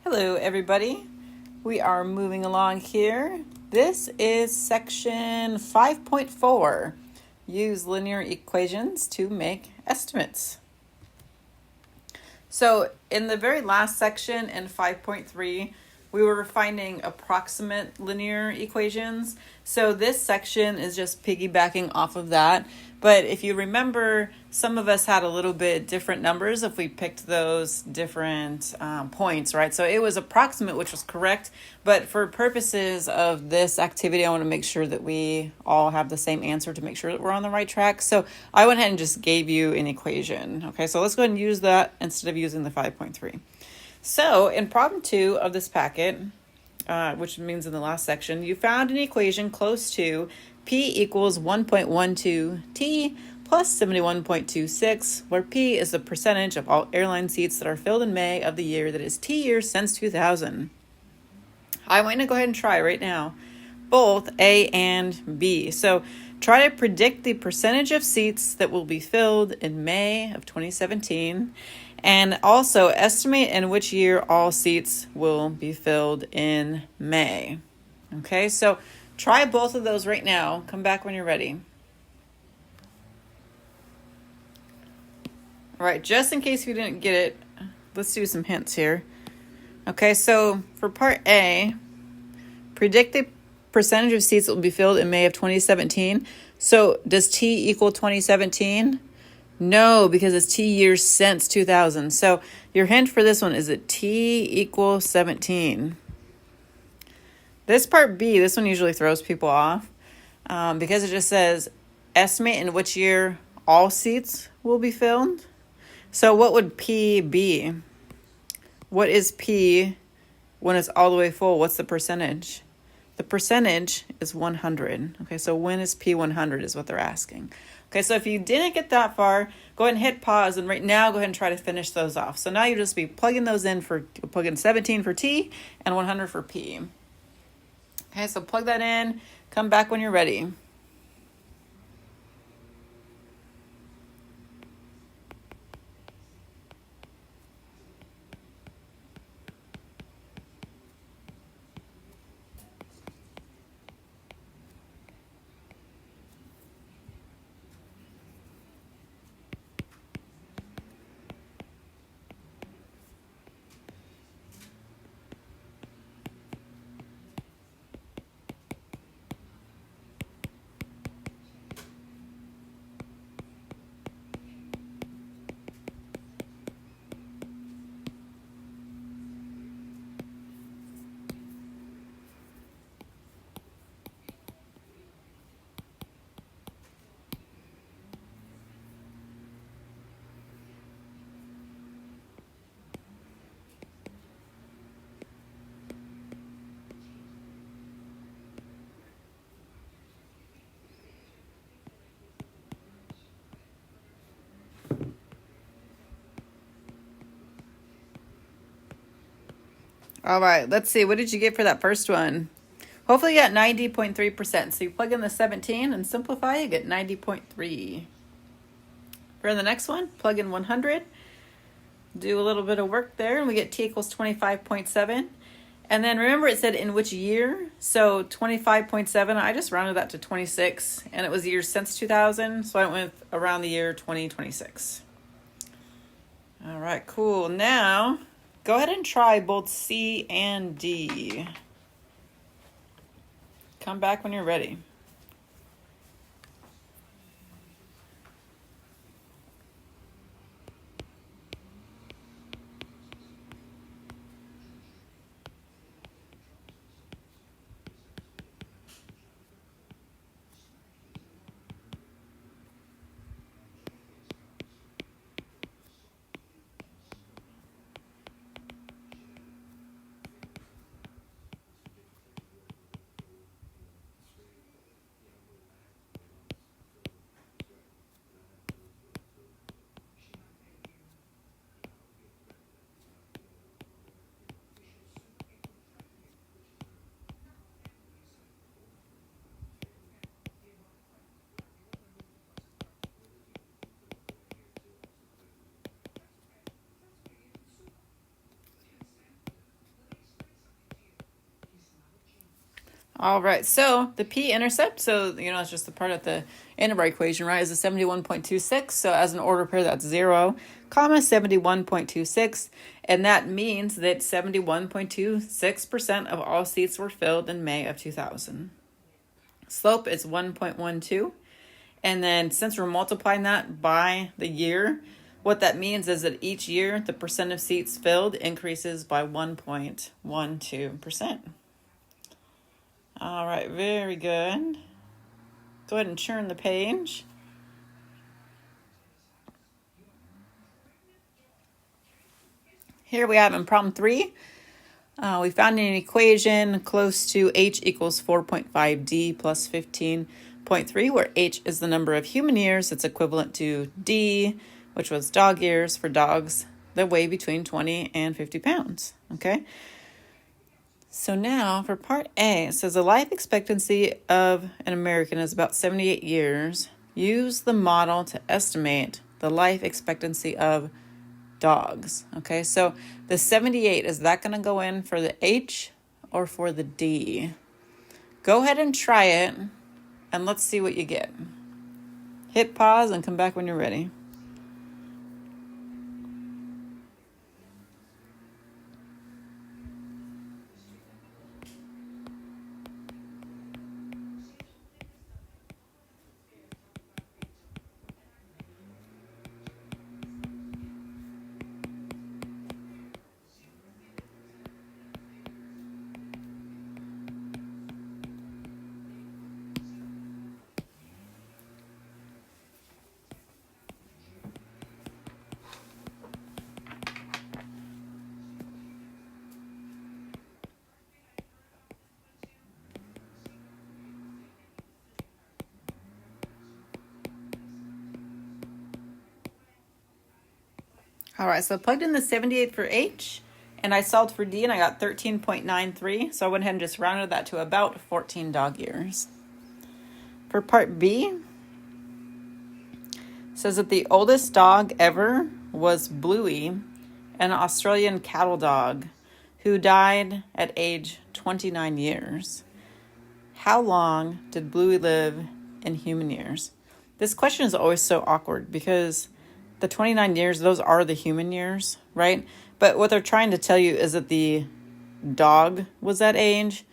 Hello, everybody. We are moving along here. This is section 5.4. Use linear equations to make estimates. So in the very last section in 5.3, we were finding approximate linear equations. So this section is just piggybacking off of that. But if you remember, some of us had a little bit different numbers if we picked those different points, right? So it was approximate, which was correct. But for purposes of this activity, I want to make sure that we all have the same answer to make sure that we're on the right track. So I went ahead and just gave you an equation. Okay, so let's go ahead and use that instead of using the 5.3. So in problem 2 of this packet, which means in the last section, you found an equation close to P equals 1.12 T plus 71.26, where P is the percentage of all airline seats that are filled in May of the year that is T years since 2000. I'm going to go ahead and try right now both A and B. So try to predict the percentage of seats that will be filled in May of 2017, and also estimate in which year all seats will be filled in May. Okay, so try both of those right now. Come back when you're ready. All right, just in case you didn't get it, let's do some hints here. Okay, so for part A, predict the percentage of seats that will be filled in May of 2017. So does T equal 2017? No, because it's T years since 2000. So your hint for this one is that T equals 17. This part B, this one usually throws people off because it just says estimate in which year all seats will be filled. So what would P be? What is P when it's all the way full? What's the percentage? The percentage is 100. Okay, so when is P 100 is what they're asking. Okay, so if you didn't get that far, go ahead and hit pause, and right now go ahead and try to finish those off. So now you just be plugging those in plug in 17 for T and 100 for P. Okay, so plug that in, come back when you're ready. All right, let's see. What did you get for that first one? Hopefully you got 90.3%. So you plug in the 17 and simplify, you get 90.3. For the next one, plug in 100. Do a little bit of work there, and we get T equals 25.7. And then remember it said in which year? So 25.7, I just rounded that to 26, and it was years since 2000, so I went with around the year 2026. All right, cool. Now, go ahead and try both C and D. Come back when you're ready. All right, so the p-intercept, so it's just the part at the end of our equation, right, is a 71.26. So as an order pair, that's 0, comma 71.26, and that means that 71.26% of all seats were filled in May of 2000. Slope is 1.12, and then since we're multiplying that by the year, what that means is that each year the percent of seats filled increases by 1.12%. All right, very good. Go ahead and turn the page. Here we have in problem 3, we found an equation close to h equals 4.5d plus 15.3, where h is the number of human years. It's equivalent to d, which was dog years for dogs that weigh between 20 and 50 pounds. Okay. So now for part A, it says the life expectancy of an American is about 78 years. Use the model to estimate the life expectancy of dogs. Okay, so the 78, is that going to go in for the H or for the D? Go ahead and try it, and let's see what you get. Hit pause and come back when you're ready. All right, so I plugged in the 78 for H, and I solved for D, and I got 13.93. So I went ahead and just rounded that to about 14 dog years. For part B, it says that the oldest dog ever was Bluey, an Australian cattle dog who died at age 29 years. How long did Bluey live in human years? This question is always so awkward because the 29 years, those are the human years, right? But what they're trying to tell you is that the dog was that age.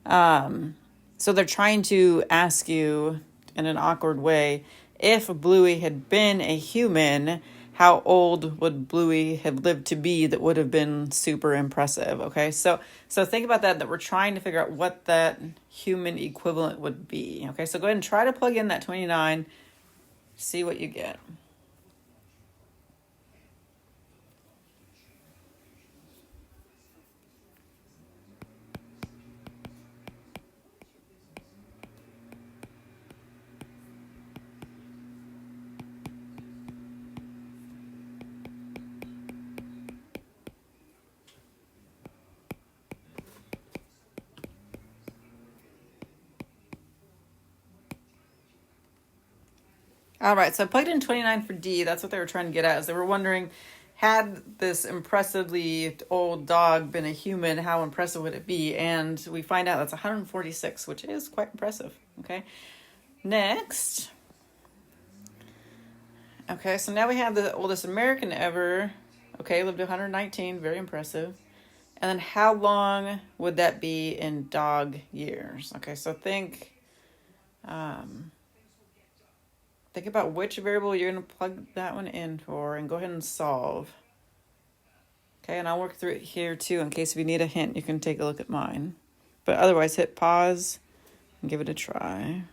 So they're trying to ask you in an awkward way, if Bluey had been a human, how old would Bluey have lived to be that would have been super impressive, okay? So think about that we're trying to figure out what that human equivalent would be, okay? So go ahead and try to plug in that 29, see what you get. All right, so I plugged in 29 for D. That's what they were trying to get at, is they were wondering, had this impressively old dog been a human, how impressive would it be? And we find out that's 146, which is quite impressive, okay? Next. Okay, so now we have the oldest American ever. Okay, lived to 119, very impressive. And then how long would that be in dog years? Okay, so think about which variable you're going to plug that one in for and go ahead and solve. Okay, and I'll work through it here too in case if you need a hint, you can take a look at mine. But otherwise, hit pause and give it a try.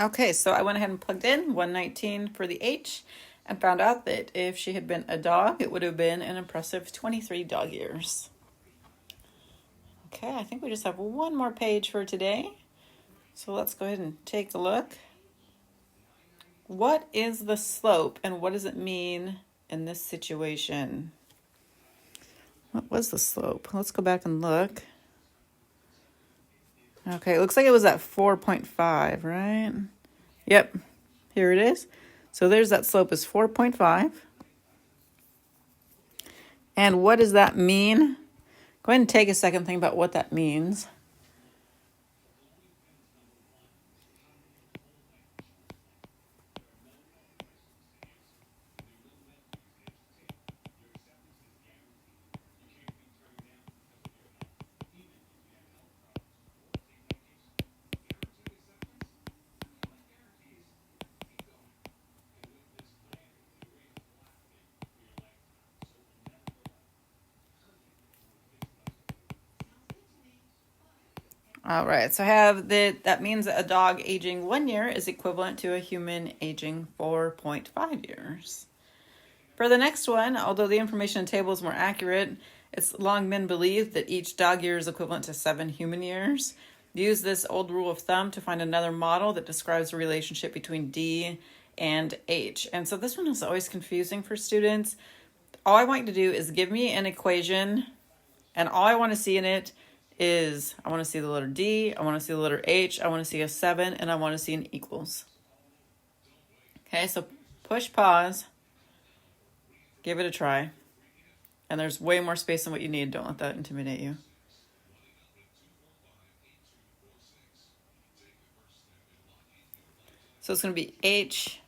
Okay, so I went ahead and plugged in 119 for the H, and found out that if she had been a dog, it would have been an impressive 23 dog years. Okay, I think we just have one more page for today. So let's go ahead and take a look. What is the slope and what does it mean in this situation? What was the slope? Let's go back and look. Okay, it looks like it was at 4.5, right? Yep, here it is. So there's that slope is 4.5. And what does that mean? Go ahead and take a second, think about what that means. All right, so I have that means that a dog aging 1 year is equivalent to a human aging 4.5 years. For the next one, although the information in the table is more accurate, it's long been believed that each dog year is equivalent to 7 human years. Use this old rule of thumb to find another model that describes the relationship between D and H. And so this one is always confusing for students. All I want you to do is give me an equation, and all I want to see in it is I want to see the letter D, I want to see the letter H, I want to see a 7, and I want to see an equals. Okay, so push pause, give it a try. And there's way more space than what you need. Don't let that intimidate you. So it's going to be H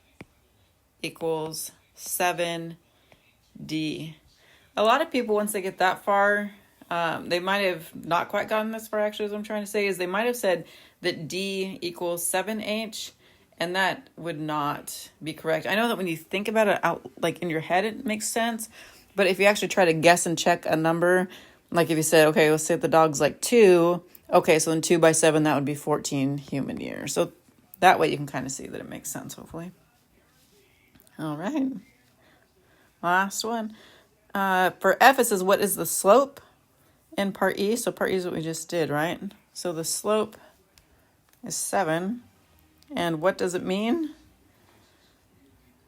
equals 7D. A lot of people, once they get that far, they might have not quite gotten this far, actually, is what I'm trying to say, is they might have said that D equals 7H, and that would not be correct. I know that when you think about it out, like in your head, it makes sense, but if you actually try to guess and check a number, like if you said, okay, let's say the dog's like 2, okay, so then 2 by 7, that would be 14 human years. So that way you can kind of see that it makes sense, hopefully. All right. Last one. For F, it says, what is the slope in part E? So part E is what we just did, right? So the slope is 7. And what does it mean?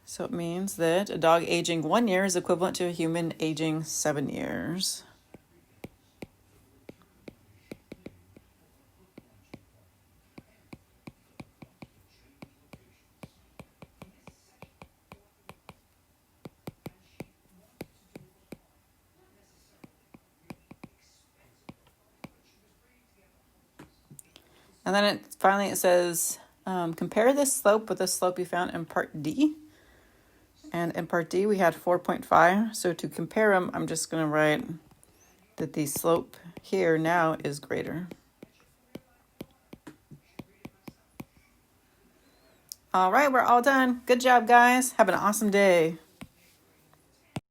So it means that a dog aging 1 year is equivalent to a human aging 7 years. And then finally it says, compare this slope with the slope you found in part D. And in part D, we had 4.5. So to compare them, I'm just going to write that the slope here now is greater. All right, we're all done. Good job, guys. Have an awesome day.